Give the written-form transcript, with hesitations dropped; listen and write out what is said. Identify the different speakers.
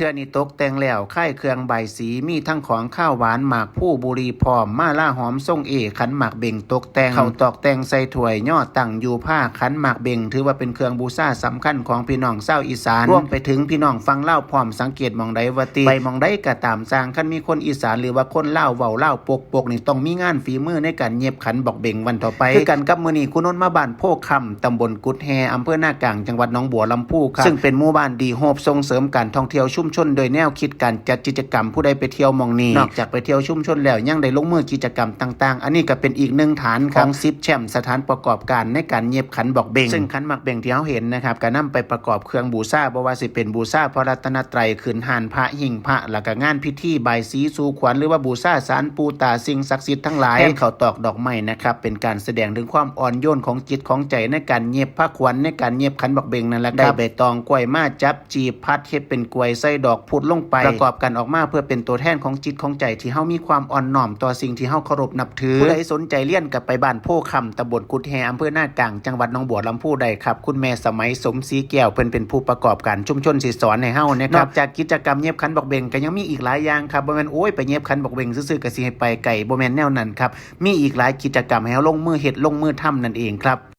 Speaker 1: ทื่อนี้ตกแต่งแล้วค่ายเครื่องใบสีมีทั้งของข้าวหวานหมากผู้บุรีพร้อมมาล่าหอมส่งขันหมากเบ่งตกแต่งเขาตอกแต่งใส่ถ้วยย่อตั้งอยู่ผ้าขันหมากเบ่งถือว่าเป็นเครื่องบูชาสำคัญของพี่น้องชาวอีสานรวมไปถึงพี่น้องฟังเล่าพร้อมสังเกตมองใดว่าตีไปมองใดก็ตามสร้างคันมีคนอีสานหรือว่าคนเล่าเว้าเล่าปกนี่ต้องมีงานฝีมือในการเย็บขันบอกเบ่งวันต่อไปคือกันกับมื้อนี้คุณนนท์มาบ้านโพคำตำบลกุดแฮอำเภอหน้ากลางจังหวัดหนองบัวลำพูครับซึ่งเป็นหมู่บ้านดีโฮปส่งเสริมการท่องเที่ยวชุมชนโดยแนวคิดการจัดกิจกรรมผู้ใดไปเที่ยวมองนี้นอกจากไปเที่ยวชุมชนแล้วยังได้ลงมือกิจกรรมต่างๆอันนี้ก็เป็นอีกหนึ่งฐานของ10แชมป์สถานประกอบการในการเย็บขันบอกเบ่งซึ่งขันหมากเบ่งที่เราเห็นนะครับก็นำไปประกอบเครื่องบูชาบ่ว่าสิเป็นบูชาพระรัตนตรัยขึ้นหานพระหิ่งพระแล้วก็งานพิธีบายสีสู่ขวัญหรือว่าบูชาศาลปู่ตาสิ่งศักดิ์สิทธิ์ทั้งหลายแทนข้าวตอกดอกไม้นะครับเป็นการแสดงถึงความอ่อนโยนของจิตของใจในการเย็บผ้าขวัญในการเย็บขันบอกเบ่งนั่นแหละได้ใบตองกล้วยมาจับจีบพัดเฮ็ดเป็นกล้วยใส่ดอกพุดลงไปประกอบกันออกมาเพื่อเป็นตัวแทนของจิตของใจที่เฮามีความอ่อนน้อมต่อสิ่งที่เฮาเคารพนับถือผู้ใดสนใจเรียนกับไปบ้านโพคำตำบลกุดแฮอำเภอหน้ากลางจังหวัดหนองบัวลำพูได้ครับคุณแม่สมัยสมศรีแก้วเพิ่นเป็นผู้ประกอบการชุมชนสิสอนให้เฮานะครับนอกจากกิจกรรมเย็บขันบอกเบ่งก็ยังมีอีกหลายอย่างครับบ่แม่นโอ้ยไปเย็บขันบอกเบ่งซื่อๆก็สิให้ไปไกลบ่แม่นแนวนั้นครับมีอีกหลายกิจกรรมให้เฮาลงมือเฮ็ดลงมือทำนั่นเองครับ